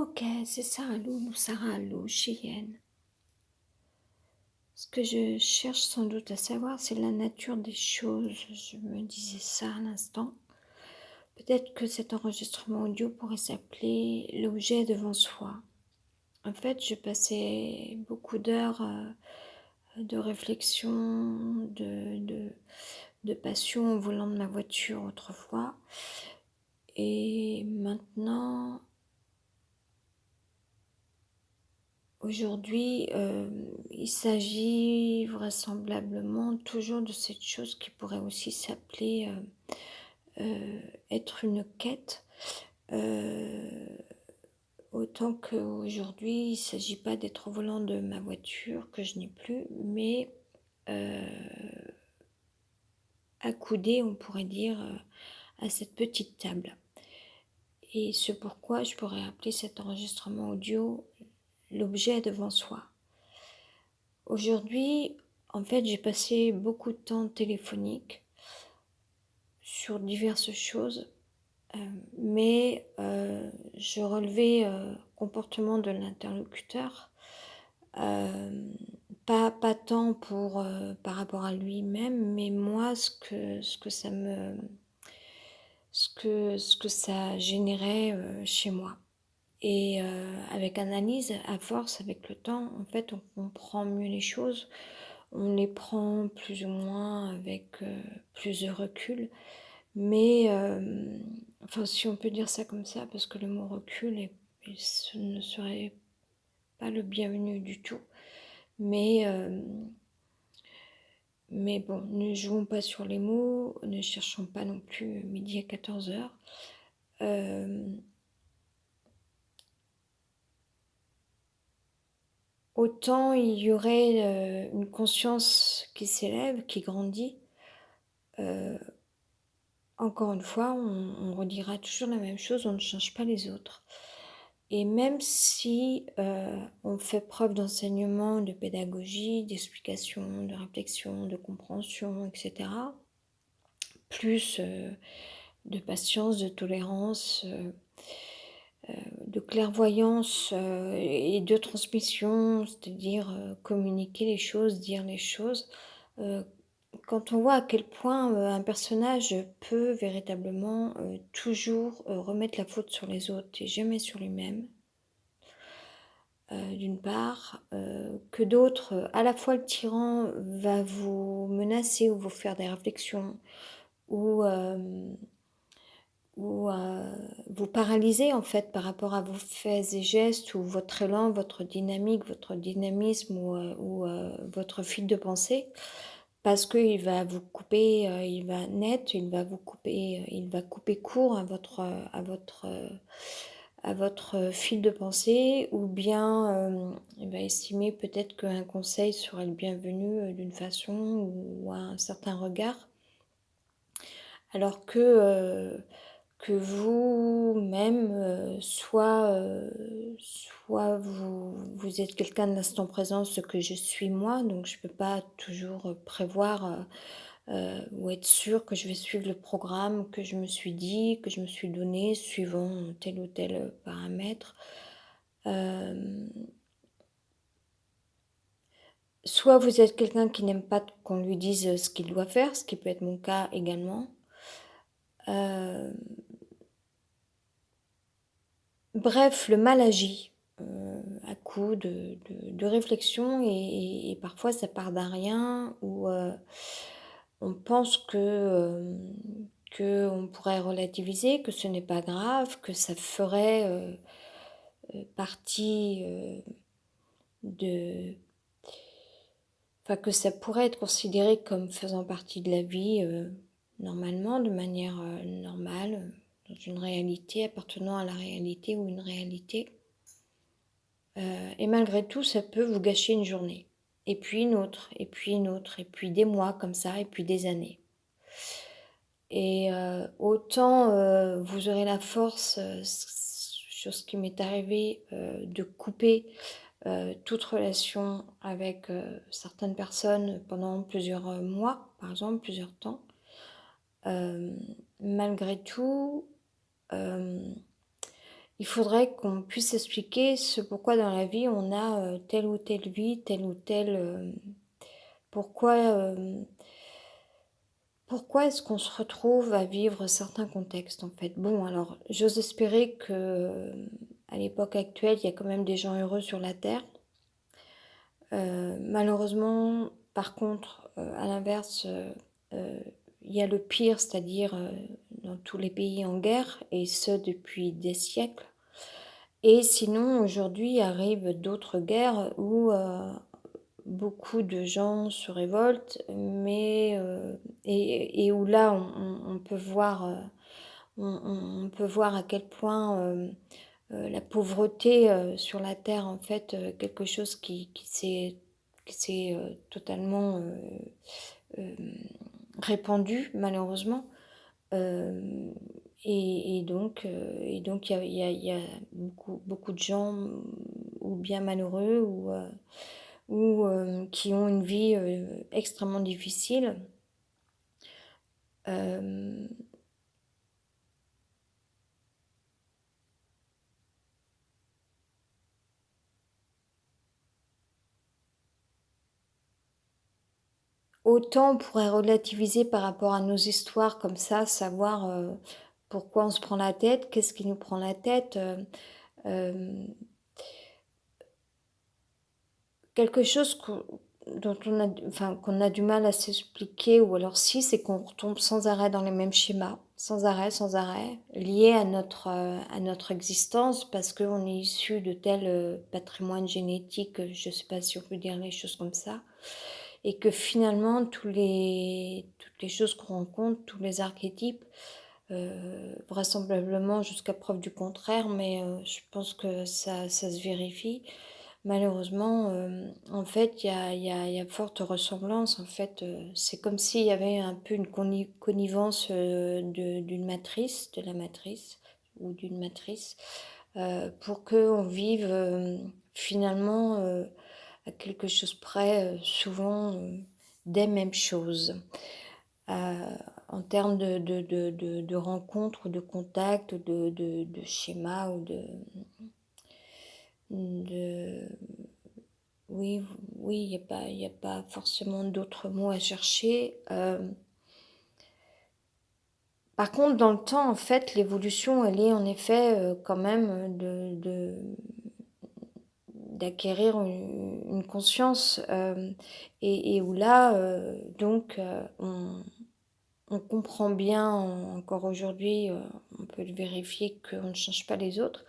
Ok, c'est Sarah Lou, Sarah Lou, Cheyenne. Ce que je cherche sans doute à savoir, c'est la nature des choses. Je me disais ça à l'instant. Peut-être que cet enregistrement audio pourrait s'appeler l'objet devant soi. En fait, je passais beaucoup d'heures de réflexion, de passion au volant de ma voiture autrefois. Et maintenant, aujourd'hui, il s'agit vraisemblablement toujours de cette chose qui pourrait aussi s'appeler être une quête. Autant qu'aujourd'hui, il ne s'agit pas d'être au volant de ma voiture, que je n'ai plus, mais accoudé, on pourrait dire, à cette petite table. Et c'est pourquoi je pourrais appeler cet enregistrement audio l'objet devant soi. Aujourd'hui, en fait, j'ai passé beaucoup de temps téléphonique sur diverses choses, mais je relevais comportement de l'interlocuteur, pas tant pour par rapport à lui-même, mais moi ce que ça générait chez moi. Et avec analyse, à force, avec le temps, en fait, on comprend mieux les choses, on les prend plus ou moins avec plus de recul, mais enfin, si on peut dire ça comme ça, parce que le mot recul ce ne serait pas le bienvenu du tout, mais bon, ne jouons pas sur les mots, ne cherchons pas non plus midi à 14h. Autant il y aurait une conscience qui s'élève, qui grandit. Encore une fois, on redira toujours la même chose, on ne change pas les autres. Et même si on fait preuve d'enseignement, de pédagogie, d'explication, de réflexion, de compréhension, etc., plus de patience, de tolérance, de clairvoyance et de transmission, c'est-à-dire communiquer les choses, dire les choses, quand on voit à quel point un personnage peut véritablement toujours remettre la faute sur les autres et jamais sur lui-même, d'une part, que d'autres, à la fois le tyran va vous menacer ou vous faire des réflexions, ou vous paralyser en fait par rapport à vos faits et gestes, ou votre élan, votre dynamique, votre dynamisme, ou votre fil de pensée, parce qu'il va vous couper, il va couper court à votre fil de pensée, ou bien il va estimer peut-être qu'un conseil serait le bienvenu d'une façon, ou un certain regard, alors que vous-même, soit vous êtes quelqu'un de l'instant présent, ce que je suis moi, donc je ne peux pas toujours prévoir ou être sûre que je vais suivre le programme que je me suis dit, que je me suis donné, suivant tel ou tel paramètre. Soit vous êtes quelqu'un qui n'aime pas qu'on lui dise ce qu'il doit faire, ce qui peut être mon cas également. Bref, le mal agit à coup de réflexion, et parfois ça part d'un rien, où on pense que on pourrait relativiser, que ce n'est pas grave, que ça ferait partie de... Enfin, que ça pourrait être considéré comme faisant partie de la vie normalement, de manière normale, dans une réalité, appartenant à la réalité ou une réalité. Et malgré tout, ça peut vous gâcher une journée, et puis une autre, et puis une autre, et puis des mois comme ça, et puis des années. Et autant vous aurez la force, sur ce qui m'est arrivé, de couper toute relation avec certaines personnes pendant plusieurs mois, par exemple, plusieurs temps. Malgré tout, il faudrait qu'on puisse expliquer ce pourquoi dans la vie on a, telle ou telle vie, telle ou telle, pourquoi, pourquoi est-ce qu'on se retrouve à vivre certains contextes, en fait? Bon, alors, j'ose espérer que, à l'époque actuelle, il y a quand même des gens heureux sur la terre. Malheureusement, par contre, à l'inverse, heu, il y a le pire, c'est-à-dire, dans tous les pays en guerre et ce depuis des siècles. Et sinon, aujourd'hui arrivent d'autres guerres où, beaucoup de gens se révoltent, mais et où là, on peut voir, on peut voir à quel point, la pauvreté, sur la terre, en fait, quelque chose qui s'est totalement, hem, répandu malheureusement. Hem et donc il y a beaucoup de gens, ou bien malheureux ou qui ont une vie, extrêmement difficile. Hem, Autant on pourrait relativiser par rapport à nos histoires comme ça, savoir, pourquoi on se prend la tête, qu'est-ce qui nous prend la tête, hem, quelque chose dont qu'on a du mal à s'expliquer, ou alors si, c'est qu'on retombe sans arrêt dans les mêmes schémas, sans arrêt, liés à notre existence parce qu'on est issu de tel, patrimoine génétique, je ne sais pas si on peut dire les choses comme ça, et que finalement toutes les choses qu'on rencontre, tous les archétypes, vraisemblablement jusqu'à preuve du contraire, mais je pense que ça se vérifie. Malheureusement, en fait, il y a forte ressemblance. En fait, c'est comme s'il y avait un peu une connivence, d'une matrice, de la matrice ou d'une matrice, pour qu'on vive, finalement, à quelque chose près, souvent, des mêmes choses. Heu, En termes de rencontres ou de contacts, de schémas ou de oui, oui, il y a pas forcément d'autres mots à chercher. Par contre, dans le temps, en fait, l'évolution, elle est en effet, quand même, d'acquérir une conscience, et où là, donc, on comprend bien encore aujourd'hui, on peut le vérifier, qu'on ne change pas les autres.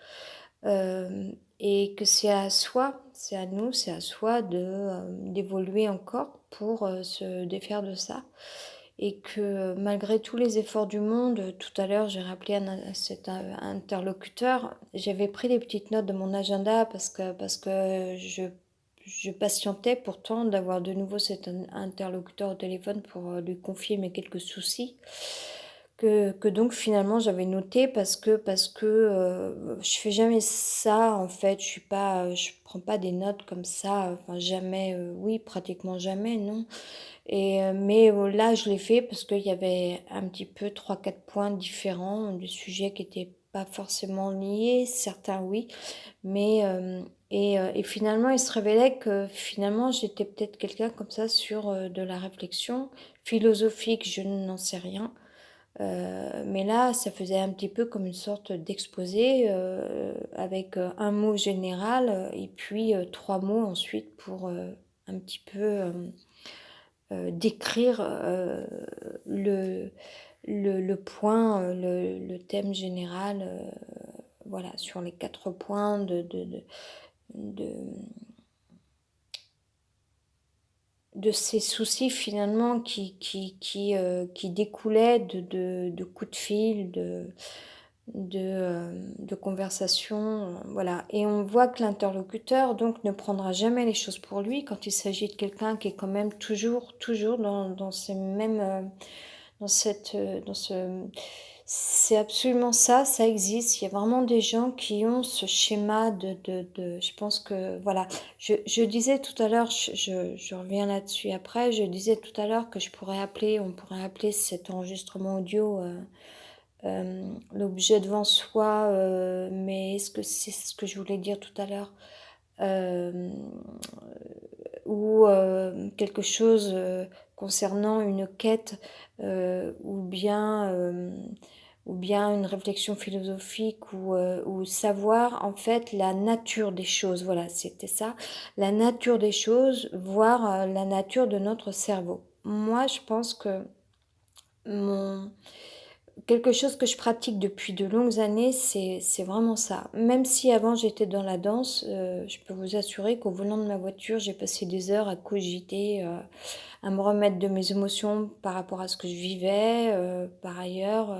Et que c'est à soi, c'est à nous, c'est à soi d'évoluer encore pour, se défaire de ça, et que malgré tous les efforts du monde, tout à l'heure, j'ai rappelé à cet interlocuteur, j'avais pris des petites notes de mon agenda parce que je patientais pourtant d'avoir de nouveau cet interlocuteur au téléphone pour, lui confier mes quelques soucis. Que donc finalement j'avais noté parce que, je fais jamais ça en fait, je prends pas des notes comme ça, enfin jamais, oui, pratiquement jamais, non. Mais là je l'ai fait parce qu'il y avait un petit peu trois quatre points différents de sujets qui étaient pas forcément liés, certains oui, mais et finalement il se révélait que finalement j'étais peut-être quelqu'un comme ça sur, de la réflexion philosophique, je n'en sais rien. Mais là, ça faisait un petit peu comme une sorte d'exposé, avec, un mot général, et puis, 3 mots ensuite pour, un petit peu, décrire, le le point, le thème général, voilà, sur les 4 points de de ces soucis finalement qui découlaient de coups de fil, de conversations, voilà. Et on voit que l'interlocuteur donc ne prendra jamais les choses pour lui quand il s'agit de quelqu'un qui est quand même toujours dans ces mêmes, dans cette, dans ce c'est absolument ça, ça existe. Il y a vraiment des gens qui ont ce schéma de je pense que voilà. Je disais tout à l'heure, je reviens là-dessus après, je disais tout à l'heure que on pourrait appeler cet enregistrement audio, l'objet devant soi, mais est-ce que c'est ce que je voulais dire tout à l'heure? Hem, ou quelque chose, concernant une quête, ou bien une réflexion philosophique ou savoir en fait la nature des choses. Voilà, c'était ça. La nature des choses, voir, la nature de notre cerveau. Moi, je pense que mon quelque chose que je pratique depuis de longues années, c'est vraiment ça. Même si avant j'étais dans la danse, je peux vous assurer qu'au volant de ma voiture, j'ai passé des heures à cogiter, à me remettre de mes émotions par rapport à ce que je vivais, par ailleurs,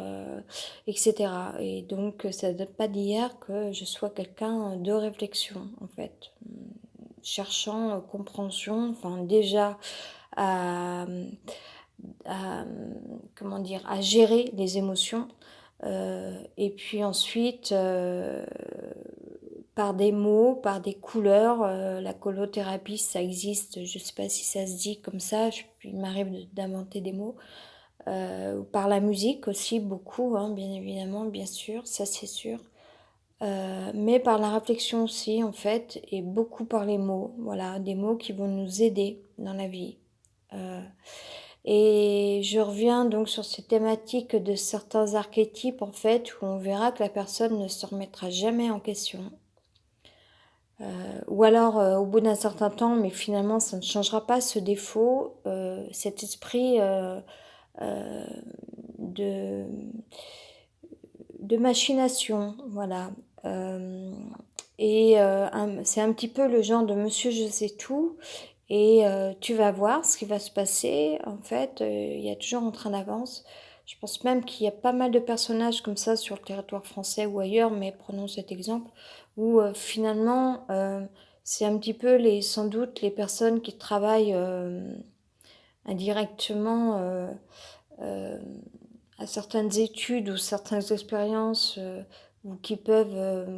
et cetera. Et donc ça date pas d'hier que je sois quelqu'un de réflexion, en fait. Cherchant, compréhension, enfin déjà à, comment dire? À gérer les émotions, et puis ensuite, par des mots, par des couleurs, la colothérapie ça existe, je sais pas si ça se dit comme ça, il m'arrive d'inventer des mots. Par la musique aussi beaucoup, hein, bien évidemment, bien sûr, ça c'est sûr. Mais par la réflexion aussi en fait et beaucoup par les mots, voilà, des mots qui vont nous aider dans la vie. Heu et je reviens donc sur ces thématiques de certains archétypes en fait, où on verra que la personne ne se remettra jamais en question. Ou alors, au bout d'un certain temps, mais finalement ça ne changera pas ce défaut, cet esprit, heu, de de machination, voilà. Hem c'est un petit peu le genre de monsieur je sais tout et tu vas voir ce qui va se passer. En fait, il y a toujours un train d'avance. Je pense même qu'il y a pas mal de personnages comme ça sur le territoire français ou ailleurs, mais prenons cet exemple où, finalement, c'est un petit peu les sans doute les personnes qui travaillent, indirectement, hem, à certaines études ou certaines expériences, ou qui peuvent,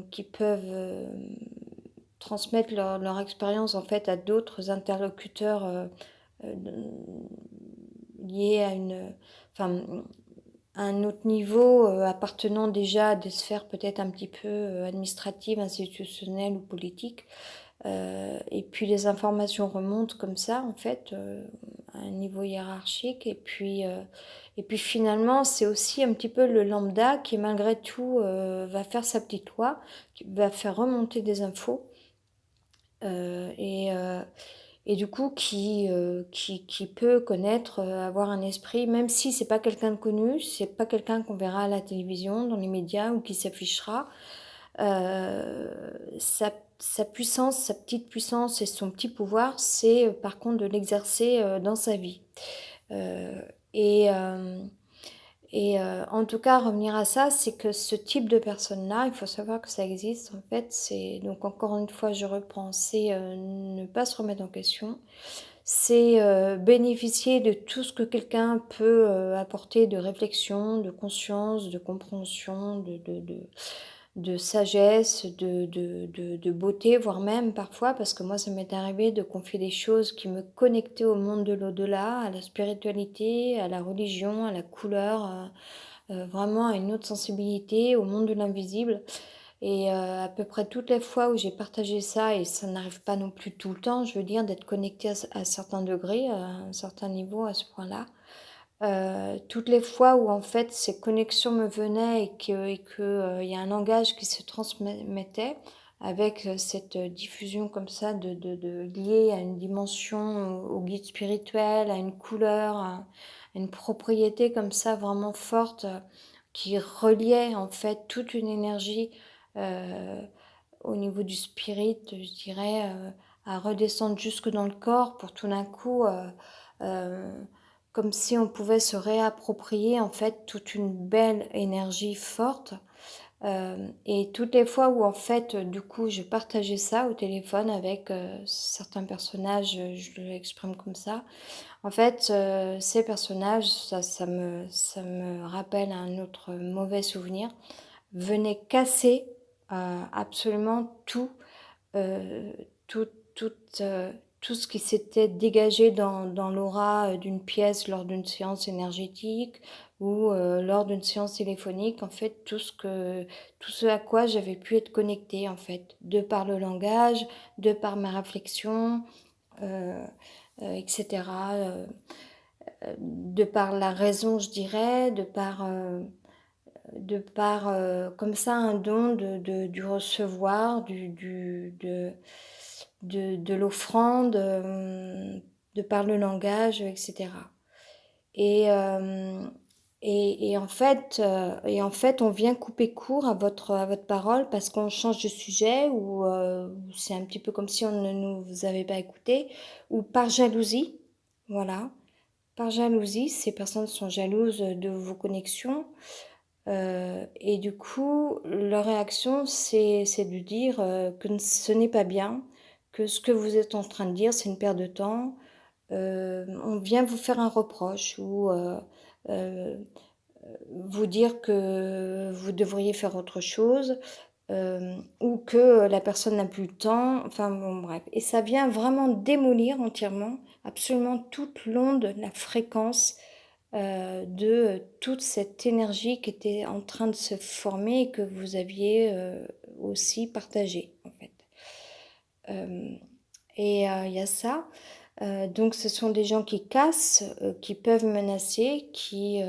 transmettre leur expérience en fait à d'autres interlocuteurs, de liés à à un autre niveau, appartenant déjà à des sphères peut-être un petit peu, administratives, institutionnelles ou politiques. Et puis les informations remontent comme ça en fait, à un niveau hiérarchique et puis finalement c'est aussi un petit peu le lambda qui malgré tout, va faire sa petite loi, qui va faire remonter des infos, heu et heu et du coup qui peut connaître, avoir un esprit même si c'est pas quelqu'un de connu, c'est pas quelqu'un qu'on verra à la télévision, dans les médias ou qui s'affichera. Sa puissance, sa petite puissance et son petit pouvoir, c'est, par contre de l'exercer, dans sa vie. Heu et hem en tout cas, revenir à ça, c'est que ce type de personne-là, il faut savoir que ça existe en fait, c'est donc encore une fois, je reprends, c'est, ne pas se remettre en question. C'est, bénéficier de tout ce que quelqu'un peut, apporter de réflexion, de conscience, de compréhension, de sagesse, de beauté, voire même parfois, parce que moi ça m'est arrivé de confier des choses qui me connectaient au monde de l'au-delà, à la spiritualité, à la religion, à la couleur, vraiment à une autre sensibilité, au monde de l'invisible et à peu près toutes les fois où j'ai partagé ça et ça n'arrive pas non plus tout le temps, je veux dire d'être connectée à certains degrés, à un certain niveau à ce point-là. Toutes les fois où en fait ces connexions me venaient il y a un langage qui se transmettait avec, cette, diffusion comme ça de liée à une dimension, au guide spirituel, à une couleur, à une propriété comme ça vraiment forte, qui reliait en fait toute une énergie, heu, au niveau du spirit, je dirais, à redescendre jusque dans le corps pour tout d'un coup, heu comme si on pouvait se réapproprier en fait toute une belle énergie forte, et toutes les fois où en fait, du coup, je partageais ça au téléphone avec, certains personnages, je l'exprime comme ça. En fait, ces personnages, ça me rappelle un autre mauvais souvenir, venaient casser, absolument tout, heu, toute, tout ce qui s'était dégagé dans l'aura d'une pièce lors d'une séance énergétique ou lors d'une séance téléphonique, en fait, tout ce à quoi j'avais pu être connectée, en fait, de par le langage, de par ma réflexion, euh, etc., de par la raison, je dirais, de par comme ça un don du recevoir, de l'offrande, de par le langage, etc. Et, euh, et en fait, on vient couper court à votre parole parce qu'on change de sujet ou c'est un petit peu comme si on ne nous avait pas écouté ou par jalousie, voilà. Par jalousie, ces personnes sont jalouses de vos connexions et du coup, leur réaction, c'est de dire que ce n'est pas bien, que ce que vous êtes en train de dire, c'est une perte de temps. On vient vous faire un reproche ou euh, vous dire que vous devriez faire autre chose ou que la personne n'a plus le temps. Enfin bon, bref. Et ça vient vraiment démolir entièrement, absolument toute l'onde, la fréquence de toute cette énergie qui était en train de se former et que vous aviez aussi partagée en fait. Et il y a ça. Donc ce sont des gens qui cassent, qui peuvent menacer, qui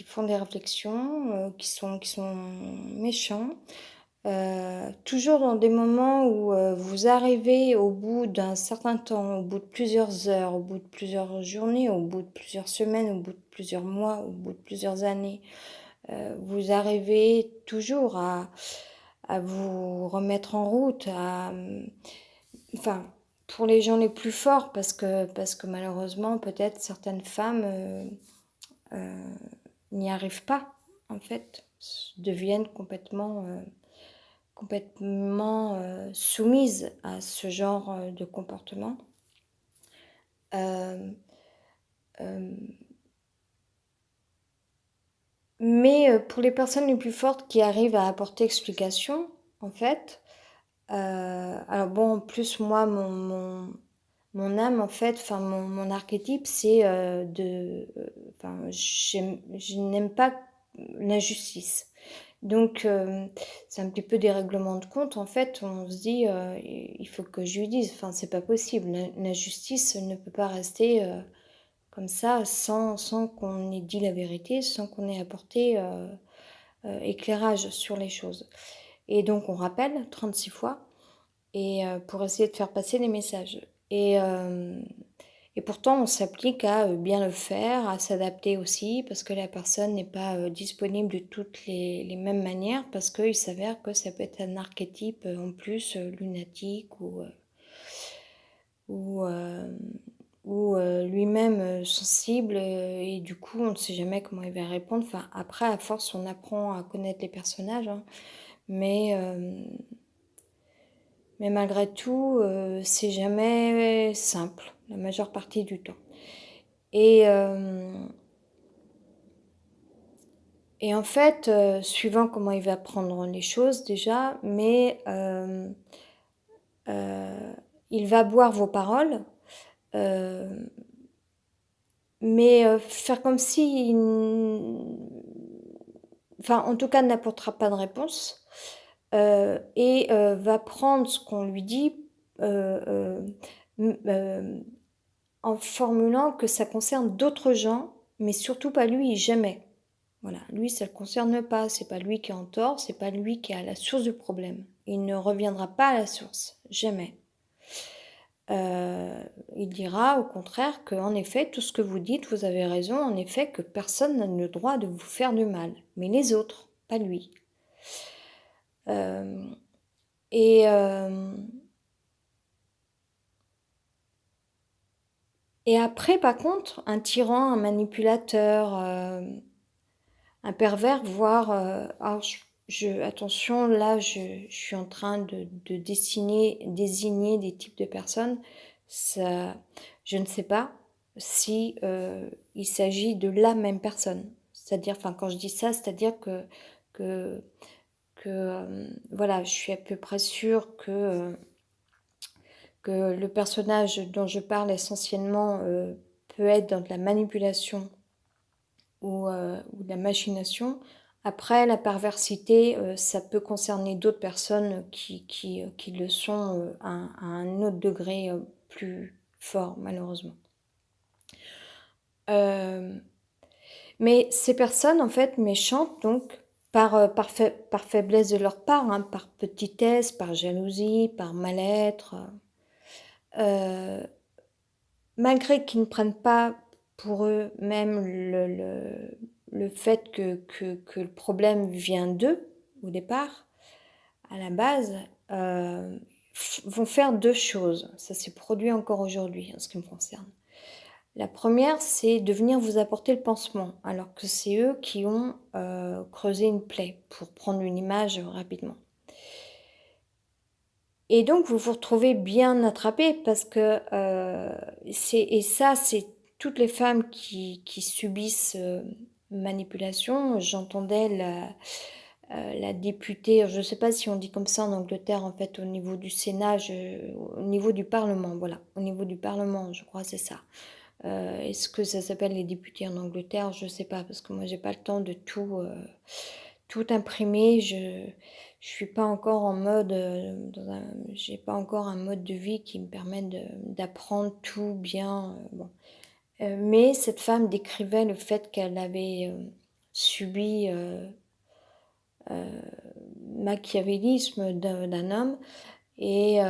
font des réflexions, qui sont méchants. Toujours dans des moments où vous arrivez au bout d'un certain temps, au bout de plusieurs heures, au bout de plusieurs journées, au bout de plusieurs semaines, au bout de plusieurs mois, au bout de plusieurs années, vous arrivez toujours à vous remettre en route, enfin, pour les gens les plus forts, parce que malheureusement, peut-être certaines femmes n'y arrivent pas, en fait, deviennent complètement soumises à ce genre de comportement. Euh, euh, mais pour les personnes plus fortes qui arrivent à apporter explication, en fait, alors bon, en plus, moi, mon âme, en fait, enfin, mon archétype, c'est enfin, je n'aime pas l'injustice. Donc, c'est un petit peu des règlements de compte. En fait, on se dit, il faut que je lui dise. Enfin, c'est pas possible. L'injustice ne peut pas rester comme ça sans qu'on ait dit la vérité, sans qu'on ait apporté éclairage sur les choses. Et donc, on rappelle 36 fois et pour essayer de faire passer les messages. Et pourtant, on s'applique à bien le faire, à s'adapter aussi, parce que la personne n'est pas disponible de toutes les mêmes manières, parce qu'il s'avère que ça peut être un archétype en plus lunatique ou, euh, ou lui-même sensible, et du coup, on ne sait jamais comment il va répondre. Enfin, après, à force, on apprend à connaître les personnages, hein, mais, euh, mais malgré tout, c'est jamais simple, la majeure partie du temps. Et, euh, et en fait, suivant comment il va prendre les choses déjà, mais euh, il va boire vos paroles, euh, mais faire comme si, enfin, en tout cas, n'apportera pas de réponse et va prendre ce qu'on lui dit en formulant que ça concerne d'autres gens, mais surtout pas lui, jamais. Voilà, lui, ça ne le concerne pas, c'est pas lui qui est en tort, c'est pas lui qui est à la source du problème. Il ne reviendra pas à la source, jamais. Il dira au contraire qu'en effet, tout ce que vous dites, vous avez raison, en effet, que personne n'a le droit de vous faire du mal, mais les autres, pas lui. Euh, et, euh, et après, par contre, un tyran, un manipulateur, un pervers, voire... alors attention, là, je suis en train de désigner des types de personnes. Ça, je ne sais pas si il s'agit de la même personne. C'est-à-dire, enfin, quand je dis ça, c'est-à-dire que, voilà, je suis à peu près sûre que le personnage dont je parle essentiellement peut être dans de la manipulation ou de la machination. Après, la perversité, ça peut concerner d'autres personnes qui le sont à un autre degré plus fort, malheureusement. Mais ces personnes, en fait, méchantes, donc, par faiblesse de leur part, hein, par petitesse, par jalousie, par mal-être, euh, malgré qu'ils ne prennent pas pour eux-mêmes le fait que le problème vient d'eux, au départ, à la base, vont faire deux choses. Ça s'est produit encore aujourd'hui, en ce qui me concerne. La première, c'est de venir vous apporter le pansement, alors que c'est eux qui ont creusé une plaie, pour prendre une image rapidement. Et donc, vous vous retrouvez bien attrapé parce que c'est toutes les femmes qui subissent manipulation. J'entendais la députée, je ne sais pas si on dit comme ça en Angleterre, en fait, au niveau du Sénat, au niveau du Parlement, voilà, au niveau du Parlement, je crois, c'est ça. Est-ce que ça s'appelle les députés en Angleterre? Je ne sais pas, parce que moi, j'ai pas le temps de tout imprimer. Je suis pas encore en mode, j'ai pas encore un mode de vie qui me permet d'apprendre tout bien. Bon. Mais cette femme décrivait le fait qu'elle avait subi machiavélisme d'un homme et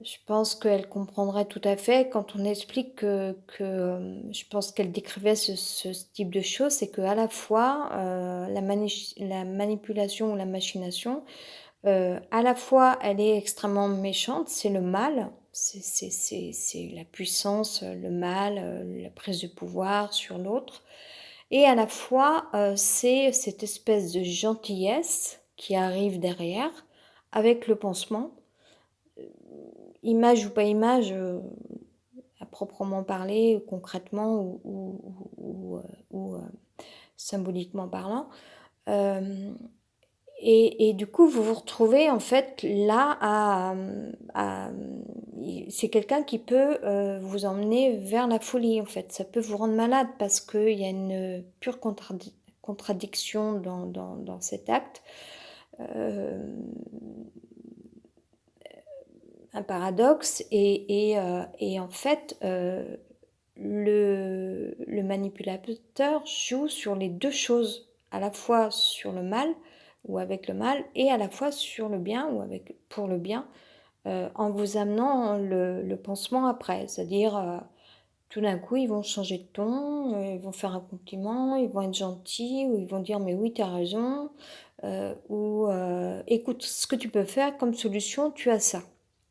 je pense qu'elle comprendrait tout à fait quand on explique je pense qu'elle décrivait ce type de choses, c'est qu'à la fois la manipulation ou la machination, à la fois elle est extrêmement méchante, c'est le mal, c'est la puissance, le mal, la prise de pouvoir sur l'autre, et à la fois c'est cette espèce de gentillesse qui arrive derrière avec le pansement. Image ou pas image, à proprement parler, concrètement ou symboliquement parlant. Et du coup, vous vous retrouvez en fait là c'est quelqu'un qui peut vous emmener vers la folie en fait. Ça peut vous rendre malade parce qu'il y a une pure contradiction dans cet acte. Un paradoxe et en fait le manipulateur joue sur les deux choses, à la fois sur le mal ou avec le mal et à la fois sur le bien ou pour le bien, en vous amenant le pansement après, c'est-à-dire tout d'un coup ils vont changer de ton, ils vont faire un compliment, ils vont être gentils ou ils vont dire mais oui tu as raison, ou écoute, ce que tu peux faire comme solution, tu as ça.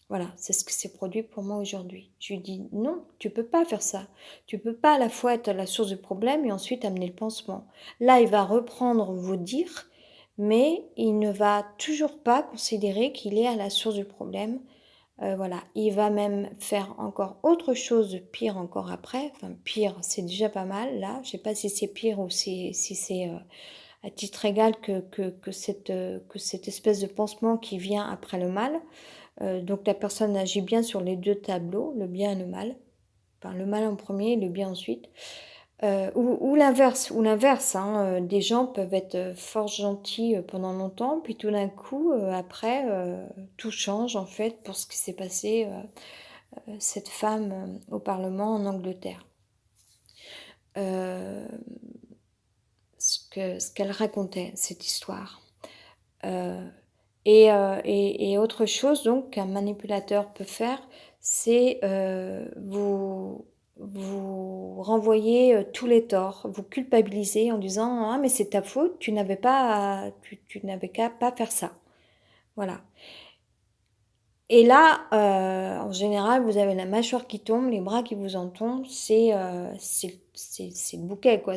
Voilà, c'est ce qui s'est produit pour moi aujourd'hui. Je lui dis non, tu peux pas faire ça. Tu peux pas à la fois être à la source du problème et ensuite amener le pansement. Là, il va reprendre vos dires, mais il ne va toujours pas considérer qu'il est à la source du problème. Voilà, il va même faire encore autre chose de pire encore après. Enfin, pire, c'est déjà pas mal là. Je sais pas si c'est pire ou si c'est à titre égal que cette espèce de pansement qui vient après le mal. Donc la personne agit bien sur les deux tableaux, le bien et le mal. Enfin, le mal en premier et le bien ensuite. Ou l'inverse, hein, des gens peuvent être fort gentils pendant longtemps, puis tout d'un coup, après, tout change en fait pour ce qui s'est passé, cette femme au Parlement en Angleterre. Ce qu'elle racontait, cette histoire. Et autre chose donc qu'un manipulateur peut faire, c'est vous renvoyer tous les torts, vous culpabiliser en disant ah mais c'est ta faute, tu n'avais qu'à pas faire ça, voilà. Et là, en général, vous avez la mâchoire qui tombe, les bras qui vous en tombent, c'est le bouquet quoi,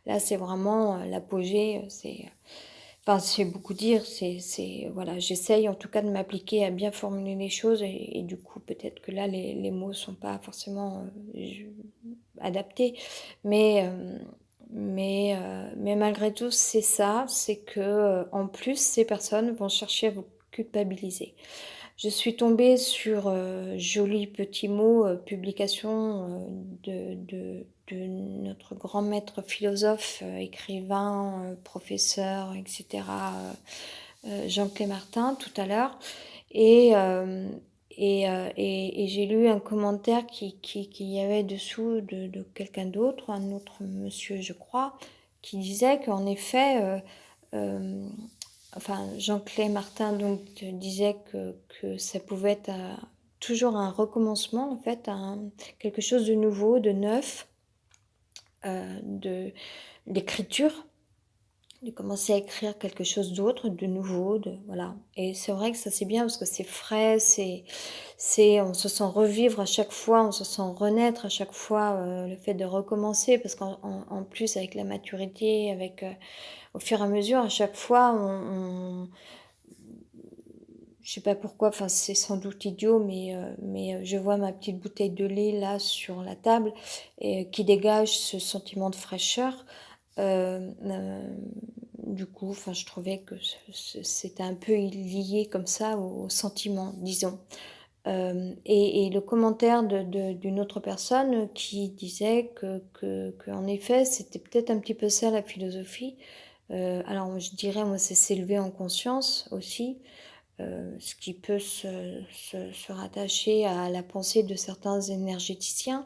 là c'est vraiment l'apogée, Enfin, c'est beaucoup dire, voilà, j'essaye en tout cas de m'appliquer à bien formuler les choses et du coup, peut-être que là, les mots sont pas forcément adaptés, mais, mais malgré tout, c'est ça, c'est que en plus, ces personnes vont chercher à vous culpabiliser. Je suis tombée sur joli petit mot, publication de notre grand maître philosophe, écrivain, professeur, etc., Jean Clémartin tout à l'heure. Et j'ai lu un commentaire qui y avait dessous de quelqu'un d'autre, un autre monsieur, je crois, qui disait qu'en effet, enfin, Jean-Claude Martin donc disait que ça pouvait être toujours un recommencement, en fait, quelque chose de nouveau, de neuf, d'écriture, de commencer à écrire quelque chose d'autre, de nouveau, voilà. Et c'est vrai que ça c'est bien parce que c'est frais, on se sent revivre à chaque fois, on se sent renaître à chaque fois, le fait de recommencer, parce qu'en plus avec la maturité, au fur et à mesure, à chaque fois, je sais pas pourquoi, enfin c'est sans doute idiot, mais je vois ma petite bouteille de lait là sur la table et qui dégage ce sentiment de fraîcheur. Du coup, enfin, je trouvais que c'était un peu lié comme ça au sentiment, disons. Et le commentaire d'une autre personne qui disait que en effet, c'était peut-être un petit peu ça la philosophie. Alors, je dirais, moi, c'est s'élever en conscience aussi, ce qui peut se rattacher à la pensée de certains énergéticiens,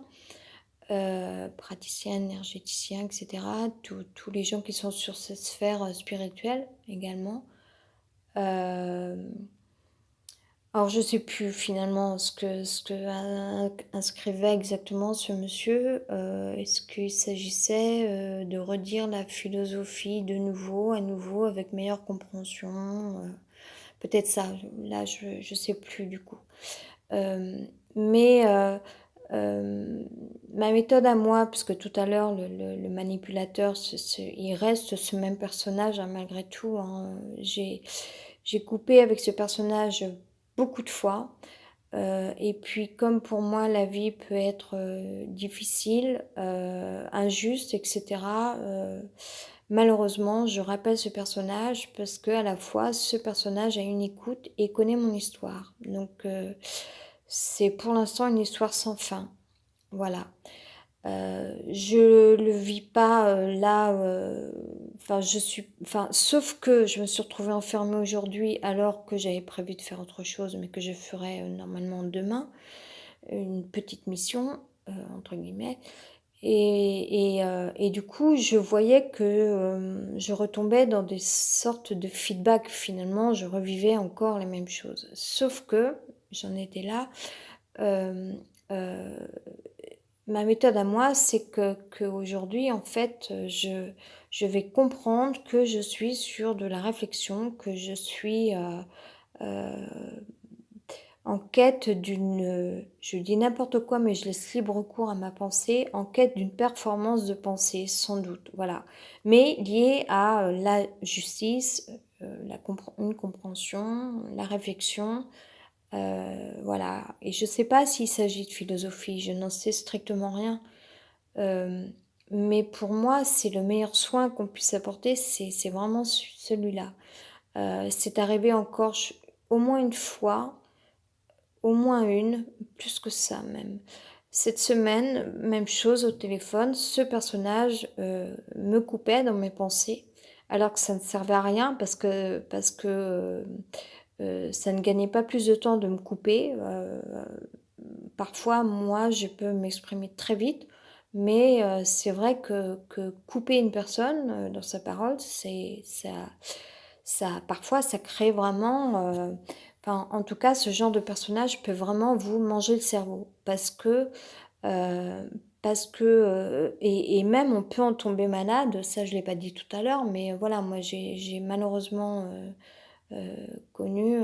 praticiens, énergéticiens, etc. Tous les gens qui sont sur cette sphère spirituelle également. Alors je sais plus finalement ce que inscrivait exactement ce monsieur. Est-ce qu'il s'agissait de redire la philosophie de nouveau, à nouveau, avec meilleure compréhension, peut-être ça. Là, je sais plus du coup. Mais ma méthode à moi, parce que tout à l'heure le manipulateur, il reste ce même personnage hein, malgré tout. Hein. J'ai coupé avec ce personnage beaucoup de fois. Et puis comme pour moi la vie peut être difficile, injuste, etc. Malheureusement, je rappelle ce personnage parce que à la fois ce personnage a une écoute et connaît mon histoire. Donc c'est pour l'instant une histoire sans fin. Voilà. Je le vis pas là, sauf que je me suis retrouvée enfermée aujourd'hui alors que j'avais prévu de faire autre chose, mais que je ferai normalement demain, une petite mission, entre guillemets. Et du coup, je voyais que je retombais dans des sortes de feedback. Finalement, je revivais encore les mêmes choses. Sauf que j'en étais là. Euh, euh, Ma méthode à moi, c'est qu'aujourd'hui, en fait, je vais comprendre que je suis sur de la réflexion, que je suis euh, en quête je dis n'importe quoi, mais je laisse libre cours à ma pensée, en quête d'une performance de pensée, sans doute, voilà. Mais liée à la justice, une compréhension, la réflexion, voilà. Et je ne sais pas s'il s'agit de philosophie, je n'en sais strictement rien. Euh, mais pour moi, c'est le meilleur soin qu'on puisse apporter, c'est vraiment celui-là. C'est arrivé encore au moins une fois, au moins une, plus que ça même. Cette semaine, même chose au téléphone, ce personnage me coupait dans mes pensées, alors que ça ne servait à rien parce que ça ne gagnait pas plus de temps de me couper. Parfois, moi, je peux m'exprimer très vite, mais c'est vrai que couper une personne dans sa parole, parfois, ça crée vraiment. Enfin, en tout cas, ce genre de personnage peut vraiment vous manger le cerveau euh, et même on peut en tomber malade. Ça, je l'ai pas dit tout à l'heure, mais voilà, moi, j'ai malheureusement connu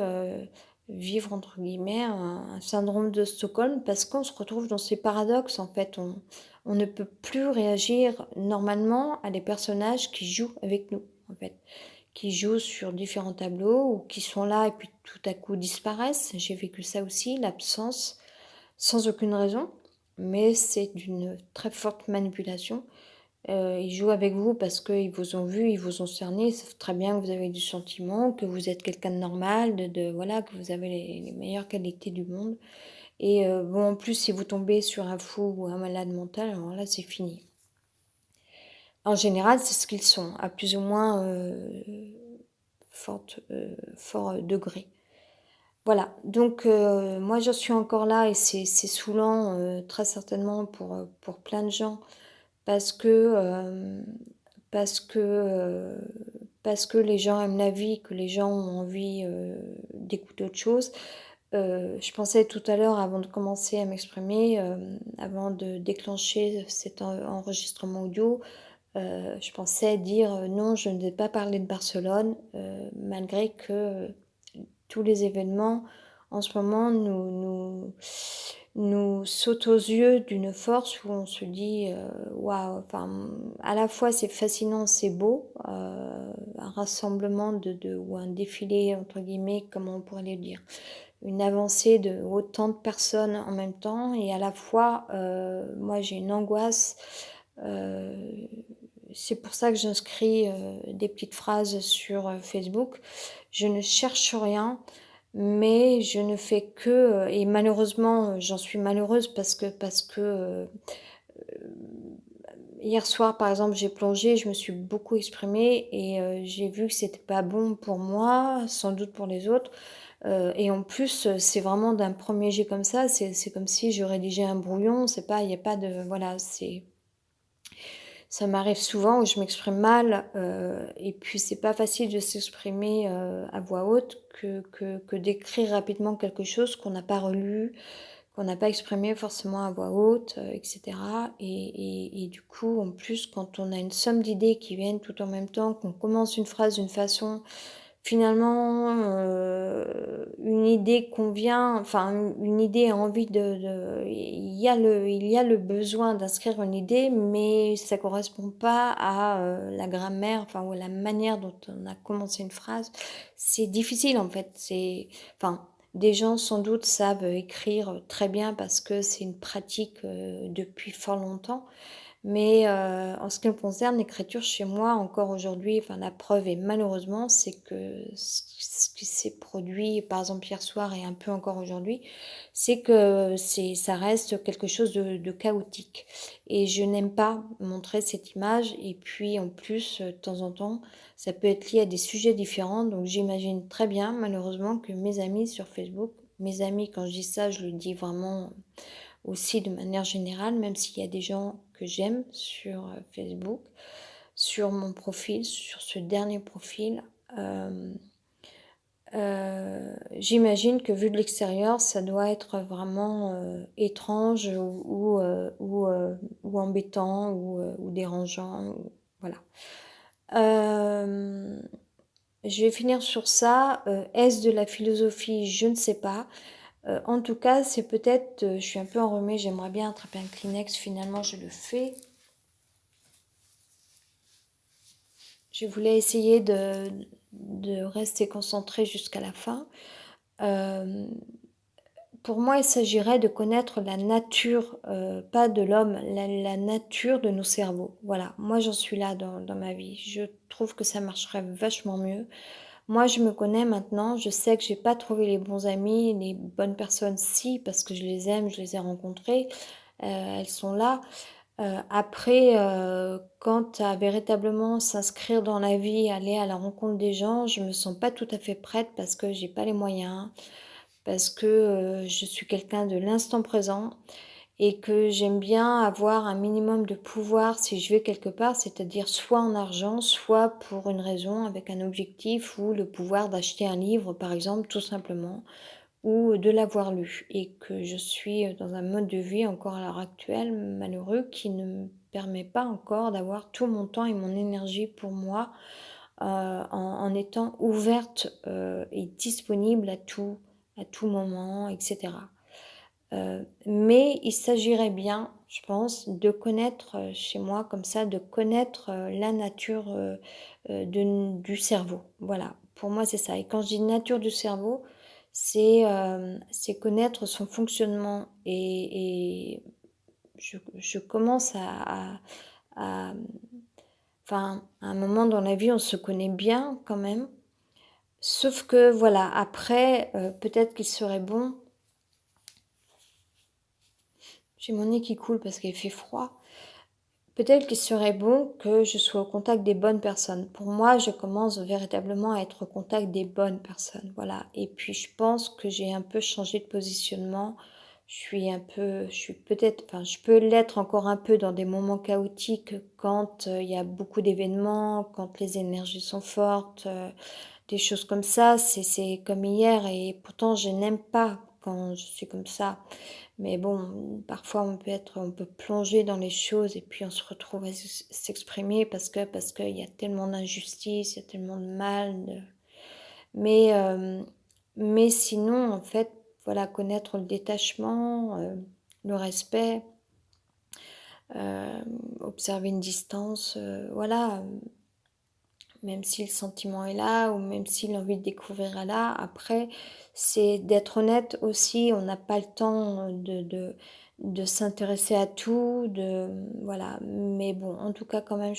vivre entre guillemets un syndrome de Stockholm parce qu'on se retrouve dans ces paradoxes en fait. On ne peut plus réagir normalement à des personnages qui jouent avec nous en fait, qui jouent sur différents tableaux ou qui sont là et puis tout à coup disparaissent. J'ai vécu ça aussi, l'absence sans aucune raison, mais c'est d'une très forte manipulation. Ils jouent avec vous parce qu'ils vous ont vu, ils vous ont cerné, ils savent très bien que vous avez du sentiment, que vous êtes quelqu'un de normal, voilà, que vous avez les meilleures qualités du monde et bon, en plus, si vous tombez sur un fou ou un malade mental, alors là, c'est fini. En général, c'est ce qu'ils sont, à plus ou moins, fort degré. Voilà, donc moi, j'en suis encore là et c'est saoulant, très certainement pour plein de gens parce que, parce que, parce que les gens aiment la vie, que les gens ont envie, d'écouter autre chose. Je pensais tout à l'heure avant de commencer à m'exprimer, avant de déclencher cet enregistrement audio, je pensais dire, «Non, je ne vais pas parler de Barcelone», malgré que, tous les événements en ce moment nous sautent aux yeux d'une force où on se dit, «Waouh!» enfin, à la fois c'est fascinant, c'est beau, un rassemblement ou un «défilé» entre guillemets, comment on pourrait le dire? Une avancée de autant de personnes en même temps et à la fois, moi j'ai une angoisse, heu, c'est pour ça que j'inscris, des petites phrases sur, Facebook. Je ne cherche rien, mais je ne fais que, et malheureusement, j'en suis malheureuse parce que, hier soir, par exemple, j'ai plongé, je me suis beaucoup exprimée et j'ai vu que c'était pas bon pour moi, sans doute pour les autres, et en plus, c'est vraiment d'un premier jet comme ça, c'est comme si je rédigeais un brouillon, c'est pas il y a pas de voilà, ça m'arrive souvent où je m'exprime mal, et puis c'est pas facile de s'exprimer, à voix haute que d'écrire rapidement quelque chose qu'on n'a pas relu, qu'on n'a pas exprimé forcément à voix haute, et cetera et du coup, en plus, quand on a une somme d'idées qui viennent tout en même temps, qu'on commence une phrase d'une façon, finalement, une idée convient, enfin, une idée a envie il y a le besoin d'inscrire une idée, mais ça correspond pas à, la grammaire, enfin, ou à la manière dont on a commencé une phrase. C'est difficile, en fait, enfin, des gens sans doute savent écrire très bien parce que c'est une pratique, depuis fort longtemps. Mais, en ce qui me concerne, l'écriture chez moi encore aujourd'hui, enfin la preuve et malheureusement, c'est que ce qui s'est produit par exemple hier soir et un peu encore aujourd'hui, c'est que ça reste quelque chose de chaotique et je n'aime pas montrer cette image et puis en plus, de temps en temps, ça peut être lié à des sujets différents donc j'imagine très bien malheureusement que mes amis sur Facebook, mes amis quand je dis ça, je le dis vraiment aussi de manière générale, même s'il y a des gens que j'aime sur, Facebook, sur mon profil, sur ce dernier profil, hem, j'imagine que vu de l'extérieur, ça doit être vraiment, étrange ou embêtant ou dérangeant ou voilà. Hem, je vais finir sur ça, est-ce de la philosophie? Je ne sais pas. En tout cas, c'est peut-être, je suis un peu enrhumée, j'aimerais bien attraper un Kleenex, finalement je le fais. Je voulais essayer de rester concentrée jusqu'à la fin. Hem, pour moi, il s'agirait de connaître la nature, pas de l'homme, la nature de nos cerveaux. Voilà, moi j'en suis là dans ma vie. Je trouve que ça marcherait vachement mieux. Moi, je me connais maintenant, je sais que j'ai pas trouvé les bons amis, les bonnes personnes si, parce que je les aime, je les ai rencontrées, elles sont là. Après, quant à véritablement s'inscrire dans la vie, aller à la rencontre des gens, je me sens pas tout à fait prête parce que j'ai pas les moyens, parce que, je suis quelqu'un de l'instant présent et que j'aime bien avoir un minimum de pouvoir si je vais quelque part, c'est-à-dire soit en argent, soit pour une raison avec un objectif ou le pouvoir d'acheter un livre, par exemple, tout simplement, ou de l'avoir lu et que je suis, dans un mode de vie encore à l'heure actuelle malheureux qui ne me permet pas encore d'avoir tout mon temps et mon énergie pour moi, en étant ouverte, et disponible à tout moment et cetera. Mais il s'agirait bien, je pense, de connaître, chez moi comme ça, de connaître, la nature, du cerveau. Voilà, pour moi, c'est ça et quand je dis nature du cerveau, c'est connaître son fonctionnement et je commence à enfin, à un moment dans la vie, on se connaît bien quand même. Sauf que voilà, après, peut-être qu'il serait bon j'ai mon nez qui coule parce qu'il fait froid. Peut-être qu'il serait bon que je sois au contact des bonnes personnes. Pour moi, je commence véritablement à être au contact des bonnes personnes, voilà. Et puis je pense que j'ai un peu changé de positionnement. Je suis peut-être, enfin, je peux l'être encore un peu dans des moments chaotiques quand il y a beaucoup d'événements, quand les énergies sont fortes, des choses comme ça. C'est comme hier et pourtant je n'aime pas quand je suis comme ça. Mais bon, parfois on peut plonger dans les choses et puis on se retrouve à s'exprimer parce qu'il y a tellement d'injustice, il y a tellement de mal. Mais, mais sinon, en fait, voilà, connaître le détachement, le respect, observer une distance, voilà, même si le sentiment est là ou même si l'envie de découvrir est là. Après, c'est d'être honnête aussi, on n'a pas le temps de s'intéresser à tout, voilà. Mais bon, en tout cas, quand même,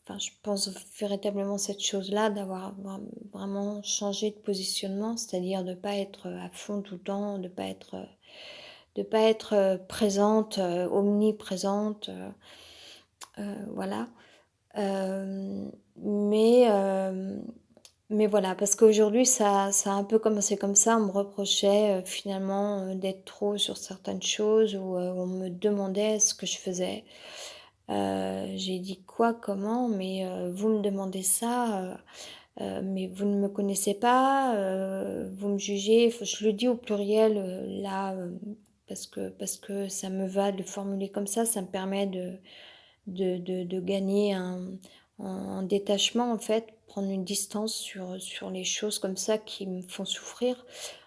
enfin, je pense véritablement cette chose-là, d'avoir vraiment changé de positionnement, c'est-à-dire de ne pas être à fond tout le temps, de pas être présente, omniprésente, voilà. Mais, voilà, parce qu'aujourd'hui, ça a un peu commencé comme ça. On me reprochait finalement d'être trop sur certaines choses ou on me demandait ce que je faisais. J'ai dit quoi, comment, mais vous me demandez ça, mais vous ne me connaissez pas, vous me jugez. Je le dis au pluriel là, parce que ça me va de le formuler comme ça me permet de gagner un détachement en fait, prendre une distance sur les choses comme ça qui me font souffrir.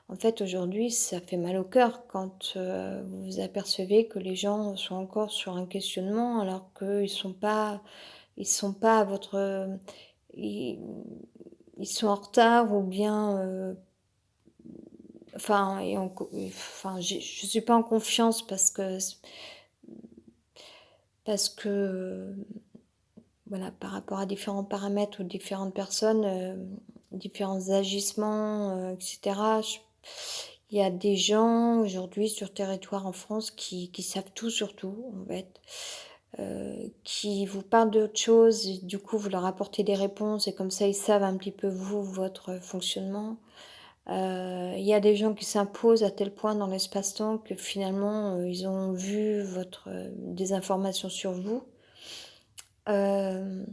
En fait, aujourd'hui, ça fait mal au cœur quand vous vous apercevez que les gens sont encore sur un questionnement alors ils sont pas à votre, ils, ils sont en retard ou bien, enfin, enfin, je suis pas en confiance parce que voilà, par rapport à différents paramètres ou différentes personnes, différents agissements, et cetera. Il y a des gens aujourd'hui sur le territoire en France qui savent tout sur tout, en fait, qui vous parlent d'autre chose et du coup vous leur apportez des réponses et comme ça ils savent un petit peu vous, votre fonctionnement. Il y a des gens qui s'imposent à tel point dans l'espace-temps que finalement, ils ont vu des informations sur vous. Hem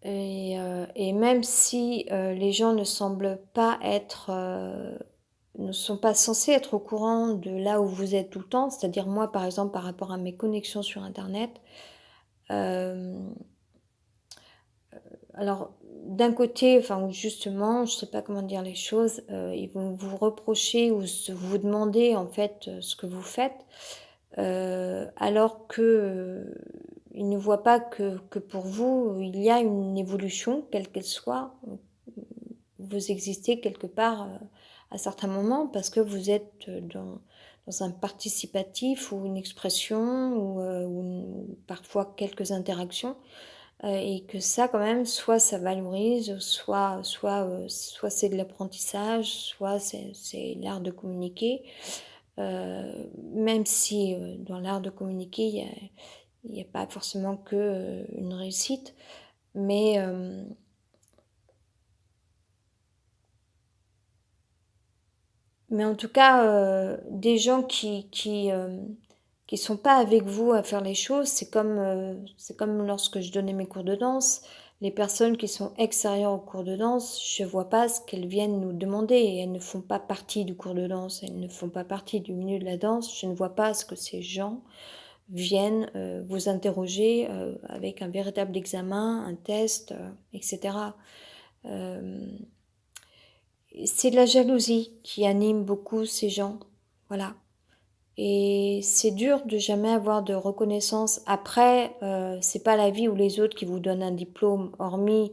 et même si, les gens ne sont pas censés être au courant de là où vous êtes tout le temps, c'est-à-dire moi, par exemple, par rapport à mes connexions sur internet, hem, alors d'un côté, enfin, justement, je sais pas comment dire les choses, ils vont vous reprocher ou vous demander, en fait, ce que vous faites, alors que, ils ne voient pas que pour vous, il y a une évolution, quelle qu'elle soit. Vous existez quelque part, à certains moments parce que vous êtes, dans un participatif ou une expression ou parfois quelques interactions, et que ça quand même, soit ça valorise, soit c'est de l'apprentissage, soit c'est l'art de communiquer. Même si, dans l'art de communiquer, il y a pas forcément que, une réussite, mais en tout cas, des gens qui sont pas avec vous à faire les choses, c'est comme lorsque je donnais mes cours de danse. Les personnes qui sont extérieures aux cours de danse, je vois pas ce qu'elles viennent nous demander et elles ne font pas partie du cours de danse, elles ne font pas partie du milieu de la danse. Je ne vois pas ce que ces gens viennent, vous interroger, avec un véritable examen, un test, et cetera. Hem c'est de la jalousie qui anime beaucoup ces gens, voilà. Et c'est dur de jamais avoir de reconnaissance. Après, c'est pas la vie ou les autres qui vous donnent un diplôme, hormis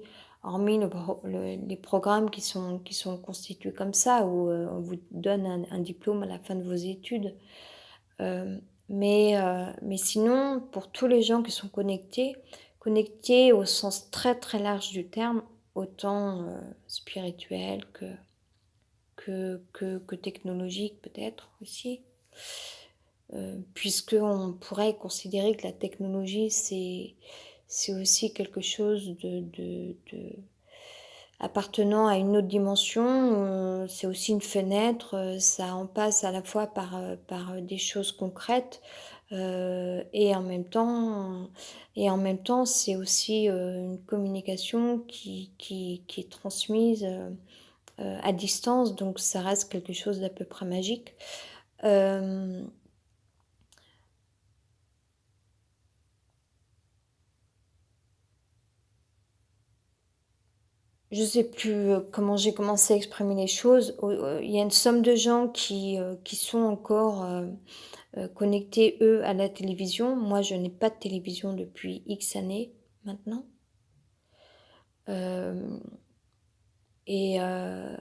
les programmes qui sont constitués comme ça, où on vous donne un diplôme à la fin de vos études. Hem, Mais sinon, pour tous les gens qui sont connectés au sens très, très large du terme, autant, spirituel que technologique peut-être aussi. Puisqu'on pourrait considérer que la technologie, c'est aussi quelque chose de appartenant à une autre dimension, c'est aussi une fenêtre, ça en passe à la fois par des choses concrètes, et en même temps, c'est aussi, une communication qui est transmise, à distance, donc ça reste quelque chose d'à peu près magique. Hem Je sais plus, comment j'ai commencé à exprimer les choses. Il y a une somme de gens qui sont encore, connectés, eux, à la télévision. Moi, je n'ai pas de télévision depuis X années maintenant. Hem et heu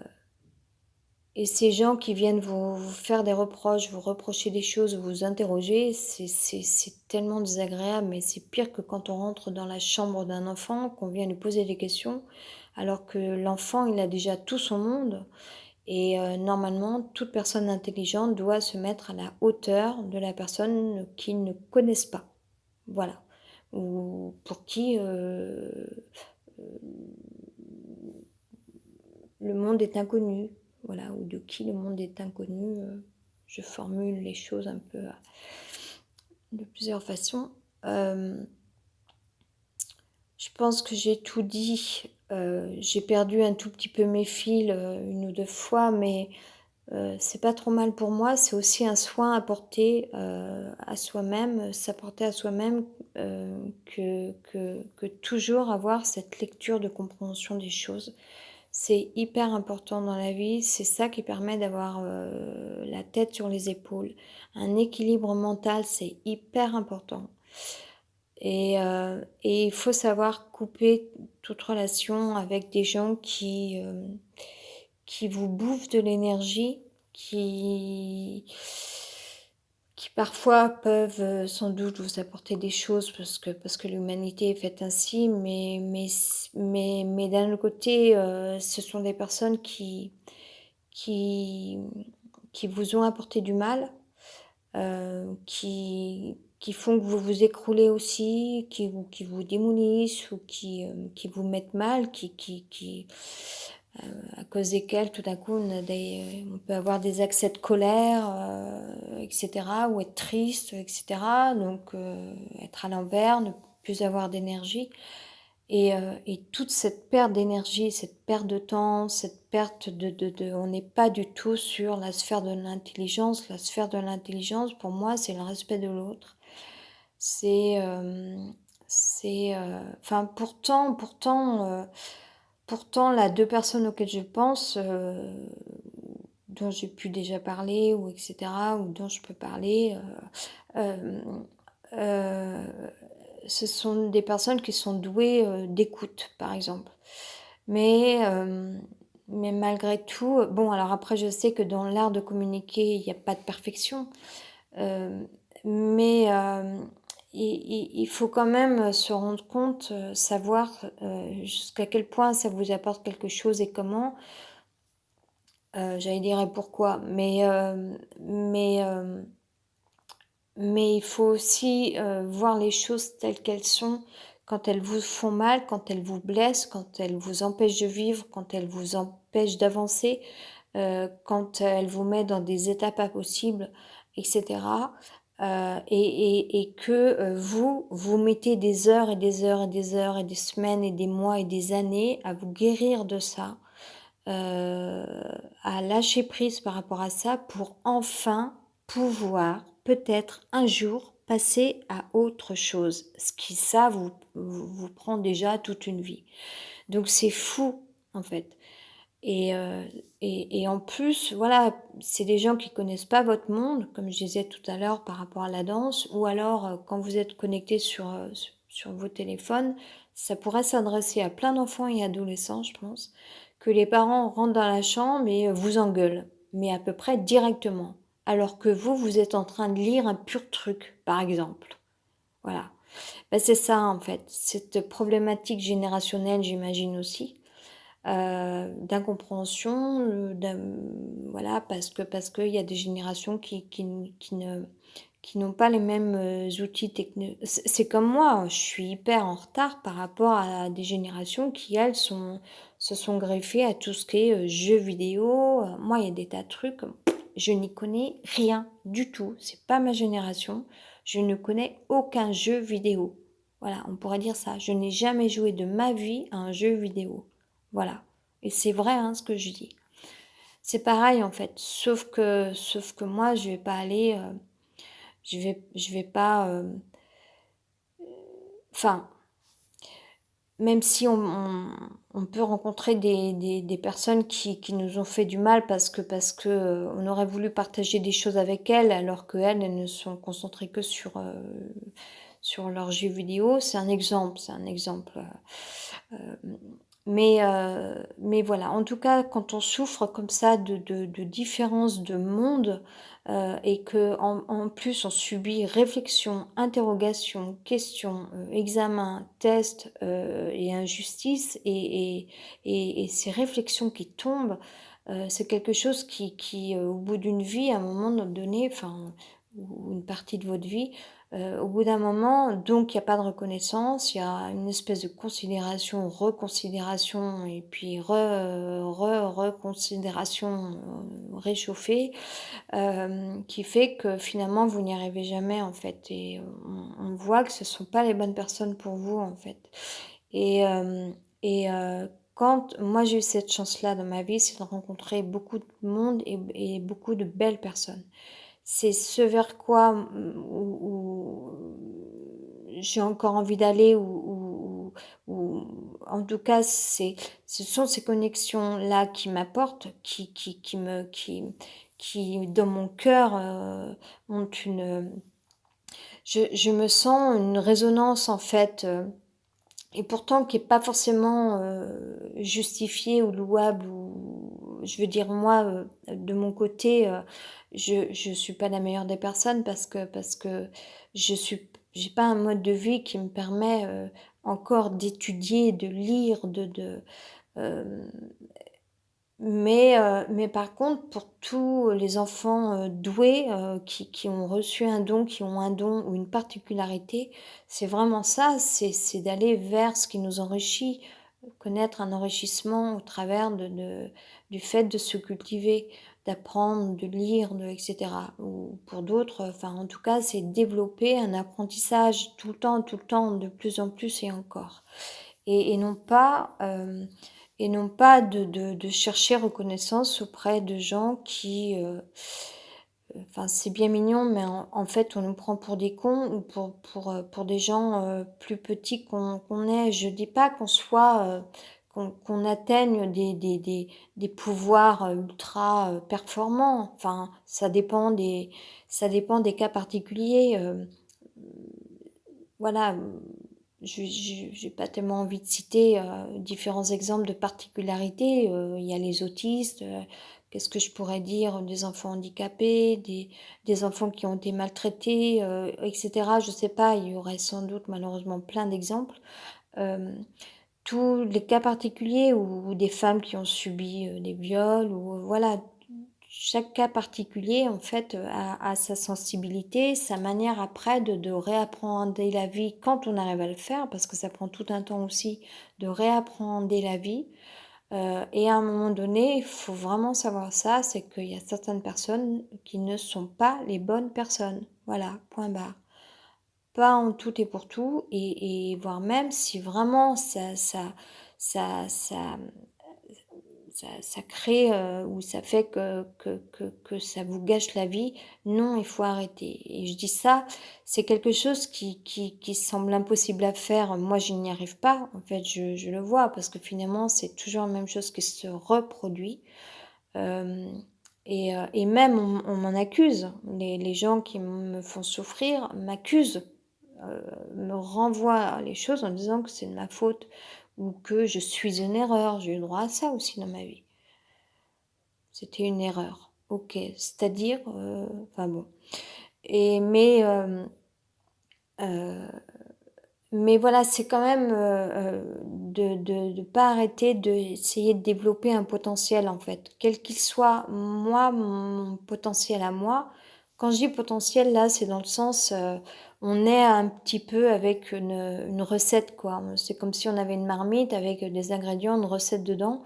et ces gens qui viennent vous faire des reproches, vous reprocher des choses, vous interroger, c'est tellement désagréable, mais c'est pire que quand on rentre dans la chambre d'un enfant, qu'on vient lui poser des questions, alors que l'enfant, il a déjà tout son monde. Et normalement, toute personne intelligente doit se mettre à la hauteur de la personne qu'ils ne connaissent pas. Voilà. Ou pour qui, le monde est inconnu. Voilà, ou de qui le monde est inconnu, je formule les choses un peu, de plusieurs façons. Hem, je pense que j'ai tout dit. J'ai perdu un tout petit peu mes fils, 1 ou 2 fois, mais c'est pas trop mal pour moi, c'est aussi un soin apporté, à soi-même, s'apporter à soi-même, que toujours avoir cette lecture de compréhension des choses. C'est hyper important dans la vie, c'est ça qui permet d'avoir, la tête sur les épaules. Un équilibre mental, c'est hyper important et il faut savoir couper toute relation avec des gens qui vous bouffent de l'énergie, qui qui parfois peuvent, sans doute vous apporter des choses parce que l'humanité est faite ainsi, mais d'un autre côté, ce sont des personnes qui qui vous ont apporté du mal, qui font que vous vous écroulez aussi, qui vous démolissent ou qui vous mettent mal, à cause desquels tout d'un coup on peut avoir des accès de colère, et cetera, ou être triste, et cetera. Donc être à l'envers, ne plus avoir d'énergie et toute cette perte d'énergie, cette perte de temps, cette perte de on n'est pas du tout sur la sphère de l'intelligence. La sphère de l'intelligence, pour moi, c'est le respect de l'autre. C'est, enfin pourtant, là, 2 personnes auxquelles je pense, dont j'ai pu déjà parler ou et cetera, ou dont je peux parler, hem, heu, ce sont des personnes qui sont douées, d'écoute, par exemple. Mais, mais malgré tout, bon, alors après je sais que dans l'art de communiquer, il y a pas de perfection, hem, mais, il faut quand même se rendre compte, savoir, jusqu'à quel point ça vous apporte quelque chose et comment, j'allais dire et pourquoi, mais il faut aussi, voir les choses telles qu'elles sont. Quand elles vous font mal, quand elles vous blessent, quand elles vous empêchent de vivre, quand elles vous empêchent d'avancer, quand elles vous mettent dans des étapes impossibles et cetera, et que, vous mettez des heures et des heures et des heures et des semaines et des mois et des années à vous guérir de ça, à lâcher prise par rapport à ça pour enfin pouvoir, peut-être un jour, passer à autre chose. Ce qui ça vous prend déjà toute une vie. Donc c'est fou, en fait et en plus, voilà, c'est des gens qui connaissent pas votre monde, comme je disais tout à l'heure par rapport à la danse ou alors, quand vous êtes connectés sur vos téléphones, ça pourrait s'adresser à plein d'enfants et adolescents, je pense, que les parents rentrent dans la chambre et vous engueulent, mais à peu près directement. alors que vous êtes en train de lire un pur truc, par exemple. Voilà. C'est ça en fait, cette problématique générationnelle, j'imagine aussi, d'incompréhension, voilà, parce qu'il y a des générations qui n'ont pas les mêmes, outils techno c'est comme moi, je suis hyper en retard par rapport à des générations qui, elles, se sont greffées à tout ce qui est, jeux vidéo, moi, il y a des tas de trucs, je n'y connais rien du tout, c'est pas ma génération, je ne connais aucun jeu vidéo. Voilà, on pourrait dire ça. Je n'ai jamais joué de ma vie à un jeu vidéo. Voilà. Et c'est vrai, hein, ce que je dis. C'est pareil en fait, sauf que moi, je vais pas aller, je vais pas, enfin, même si on peut rencontrer des personnes qui nous ont fait du mal parce que on aurait voulu partager des choses avec elles, alors qu'elles, elles ne sont concentrées que sur leurs jeux vidéo. C'est un exemple, c'est un exemple. Mais voilà, en tout cas, quand on souffre comme ça de différences de monde, et qu'en plus on subit réflexion, interrogation, question, examen, test, et injustice et ces réflexions qui tombent, c'est quelque chose qui, au bout d'une vie, à un moment donné, enfin, ou une partie de votre vie, au bout d'un moment, donc il y a pas de reconnaissance, il y a une espèce de considération, reconsidération et puis reconsidération, réchauffée, qui fait que finalement vous n'y arrivez jamais en fait et on voit que ce sont pas les bonnes personnes pour vous en fait et quand moi j'ai eu cette chance-là dans ma vie, c'est de rencontrer beaucoup de monde et beaucoup de belles personnes. C'est ce vers quoi, où j'ai encore envie d'aller ou en tout cas, ce sont ces connexions-là qui m'apportent, qui dans mon cœur, ont je me sens une résonance en fait, et pourtant qui est pas forcément, justifiée ou louable ou je veux dire moi, de mon côté, je suis pas la meilleure des personnes parce que j'ai pas un mode de vie qui me permet, encore d'étudier, de lire, hem mais par contre, pour tous les enfants, doués, qui ont reçu un don, qui ont un don ou une particularité, c'est vraiment ça, c'est d'aller vers ce qui nous enrichit, connaître un enrichissement au travers du fait de se cultiver, d'apprendre, de lire, et cetera. Ou pour d'autres, enfin, en tout cas, c'est développer un apprentissage tout le temps, de plus en plus et encore. Et non pas, de chercher reconnaissance auprès de gens qui, enfin, c'est bien mignon, mais en fait, on nous prend pour des cons ou pour des gens, plus petits qu'on est. Je dis pas qu'on soit, qu'on atteigne des pouvoirs, ultra, performants. Enfin, ça dépend des cas particuliers, voilà, j'ai pas tellement envie de citer, différents exemples de particularités, il y a les autistes, qu'est-ce que je pourrais dire? Des enfants handicapés, des enfants qui ont été maltraités, et cetera. Je sais pas, il y aurait sans doute malheureusement plein d'exemples. Hem, Tous les cas particuliers ou des femmes qui ont subi, des viols ou voilà, chaque cas particulier en fait, a sa sensibilité, sa manière après de réappréhender la vie quand on arrive à le faire, parce que ça prend tout un temps aussi de réappréhender la vie, et à un moment donné, il faut vraiment savoir ça, c'est qu'il y a certaines personnes qui ne sont pas les bonnes personnes. Voilà, point barre. Pas en tout et pour tout et voire même si vraiment ça ça crée, ou ça fait que ça vous gâche la vie, non, il faut arrêter et je dis ça, c'est quelque chose qui semble impossible à faire. Moi, je n'y arrive pas, en fait, je le vois parce que finalement, c'est toujours la même chose qui se reproduit, hem et même on m'en accuse. Les gens qui me font souffrir m'accusent, me renvoient les choses en disant que c'est de ma faute ou que je suis une erreur. J'ai eu droit à ça aussi dans ma vie. C'était une erreur. OK, c'est-à-dire, enfin bon et heu mais voilà, c'est quand même, de pas arrêter d'essayer de développer un potentiel, en fait, quel qu'il soit. Moi, mon potentiel à moi, quand je dis potentiel, là, c'est dans le sens, on est un petit peu avec une recette, quoi. C'est comme si on avait une marmite avec des ingrédients, une recette dedans.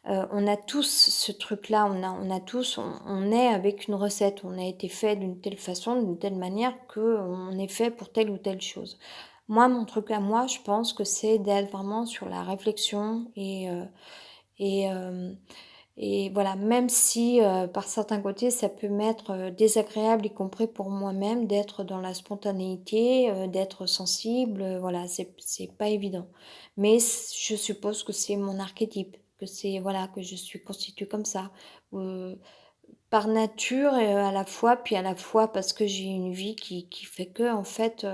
On a tous ce truc-là, on a tous on est avec une recette. On a été fait d'une telle façon, d'une telle manière qu'on est fait pour telle ou telle chose. Moi, mon truc à moi, je pense que c'est d'être vraiment sur la réflexion et hem et voilà, même si, par certains côtés, ça peut m'être, désagréable, y compris pour moi-même, d'être dans la spontanéité, d'être sensible, voilà, c'est pas évident. Mais je suppose que c'est mon archétype, que c'est voilà, que je suis constituée comme ça, par nature et à la fois puis à la fois parce que j'ai une vie qui fait que en fait,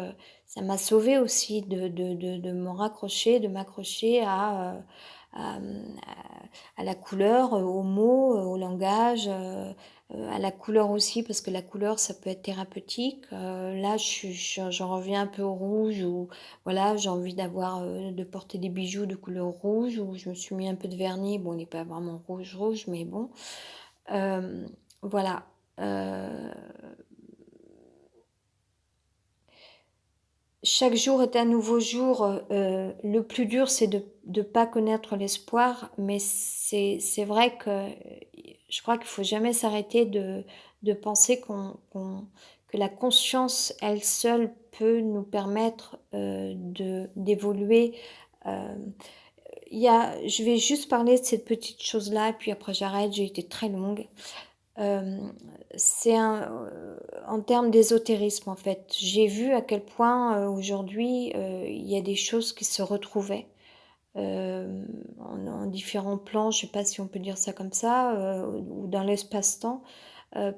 ça m'a sauvée aussi de me raccrocher, de m'accrocher à, mmh, à la couleur, aux mots, au langage, à la couleur aussi parce que la couleur ça peut être thérapeutique. Là j'en reviens un peu au rouge ou voilà, j'ai envie de porter des bijoux de couleur rouge ou je me suis mis un peu de vernis. Bon, il est pas vraiment rouge rouge, mais bon. Hem, voilà, heu, chaque jour est un nouveau jour, le plus dur, c'est de pas connaître l'espoir, mais c'est vrai que, je crois qu'il faut jamais s'arrêter de penser que la conscience, elle seule, peut nous permettre, d'évoluer. Hem, je vais juste parler de cette petite chose-là, puis après j'arrête, j'ai été très longue. Hem, c'est en termes d'ésotérisme, en fait. J'ai vu à quel point, aujourd'hui, il y a des choses qui se retrouvaient, en différents plans, je sais pas si on peut dire ça comme ça, ou dans l'espace-temps.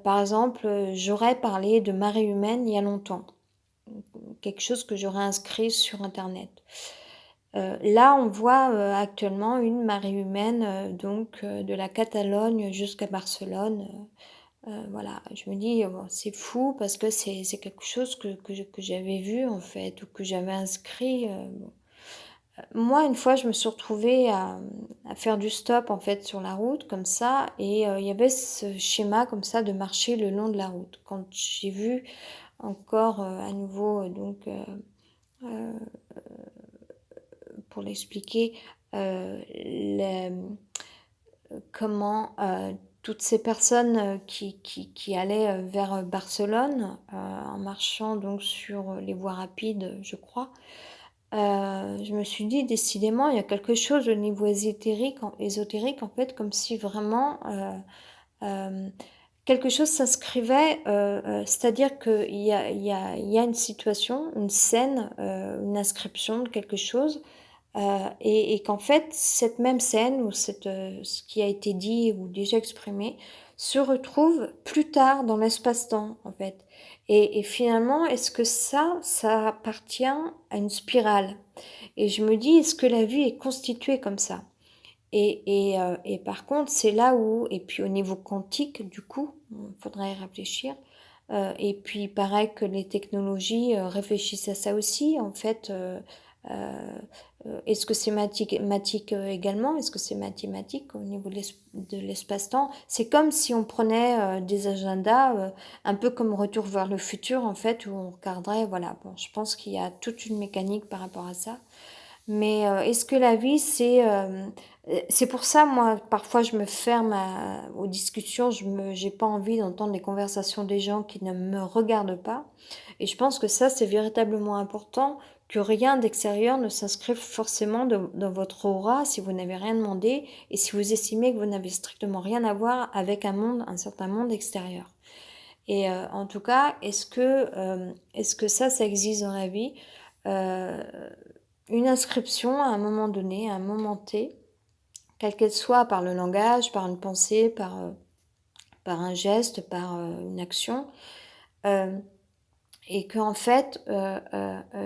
Par exemple, j'aurais parlé de marée humaine il y a longtemps, quelque chose que j'aurais inscrit sur internet. Là, on voit, actuellement une marée humaine, donc de la Catalogne jusqu'à Barcelone. Voilà, je me dis: «Bon, c'est fou parce que c'est quelque chose que j'avais vu en fait ou que j'avais inscrit», bon. Moi, une fois, je me suis retrouvée à faire du stop en fait sur la route comme ça et il y avait ce schéma comme ça de marcher le long de la route. Quand j'ai vu encore, à nouveau, heu, pour l'expliquer, les comment, toutes ces personnes, qui allaient, vers, Barcelone, en marchant donc sur, les voies rapides, je crois. Je me suis dit: «Décidément, il y a quelque chose au niveau ésotérique, en fait, comme si vraiment, hem, quelque chose s'inscrivait, c'est-à-dire qu'il y a une situation, une scène, une inscription de quelque chose. Et qu'en fait, cette même scène ou ce qui a été dit ou déjà exprimé se retrouve plus tard dans l'espace-temps, en fait. Et finalement, est-ce que ça appartient à une spirale? Et je me dis: «Est-ce que la vie est constituée comme ça?» Et par contre, c'est là où et puis au niveau quantique, du coup, il faudrait y réfléchir, et puis il paraît que les technologies, réfléchissent à ça aussi, en fait, heu est-ce que c'est mathématique, également? Est-ce que c'est mathématique au niveau de l'espace-temps? C'est comme si on prenait, des agendas, un peu comme Retour vers le futur, en fait, où on regarderait voilà, bon, je pense qu'il y a toute une mécanique par rapport à ça. Mais, est-ce que la vie c'est pour ça, moi, parfois, je me ferme aux discussions, j'ai pas envie d'entendre les conversations des gens qui ne me regardent pas et je pense que ça, c'est véritablement important que rien d'extérieur ne s'inscrive forcément dans votre aura si vous n'avez rien demandé et si vous estimez que vous n'avez strictement rien à voir avec un certain monde extérieur. Et en tout cas, est-ce que ça existe dans la vie? Heu, une inscription à un moment donné, à un moment T, quelle qu'elle soit, par le langage, par une pensée, par un geste, par, une action, hem et qu'en fait,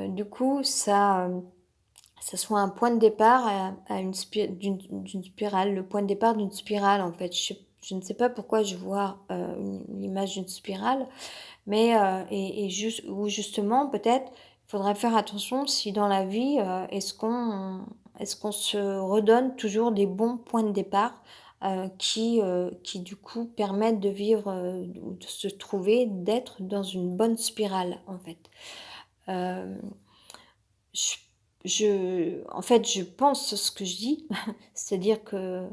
du coup, ça soit un point de départ à une spirale, le point de départ d'une spirale, en fait. je ne sais pas pourquoi je vois l'image d'une spirale, mais où justement peut-être il faudrait faire attention si dans la vie, est-ce qu'on se redonne toujours des bons points de départ qui du coup permettent de vivre, ou de se trouver, d'être dans une bonne spirale en fait. Euh, je en fait, je pense ce que je dis, c'est-à-dire que,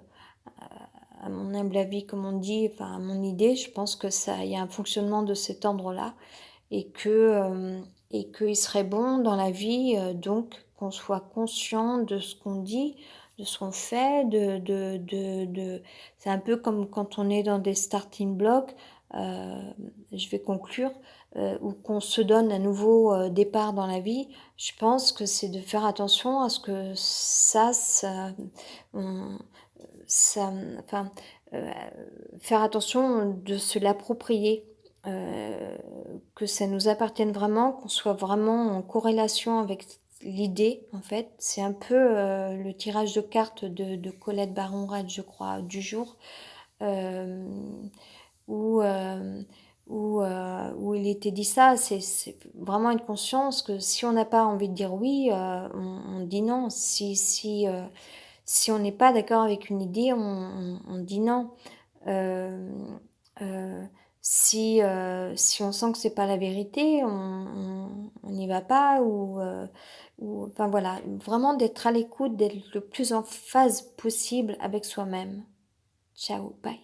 à mon humble avis, comme on dit, enfin, à mon idée, je pense que ça il y a un fonctionnement de cet ordre-là et qu'il serait bon dans la vie, donc qu'on soit conscient de ce qu'on dit, de ce qu'on fait, c'est un peu comme quand on est dans des starting blocks, je vais conclure, ou qu'on se donne un nouveau, départ dans la vie. Je pense que c'est de faire attention à ce que on ça, enfin, heu, faire attention de se l'approprier, heu, que ça nous appartienne vraiment, qu'on soit vraiment en corrélation avec l'idée, en fait. C'est un peu, le tirage de cartes de Colette Baron-Red, je crois, du jour, hem, où, hem, où il était dit ça. C'est vraiment une conscience que si on n'a pas envie de dire oui, on dit non. Si on n'est pas d'accord avec une idée, on dit non. Hem, heu, si on sent que c'est pas la vérité, on n'y va pas ou enfin voilà, vraiment d'être à l'écoute, d'être le plus en phase possible avec soi-même. Ciao, bye.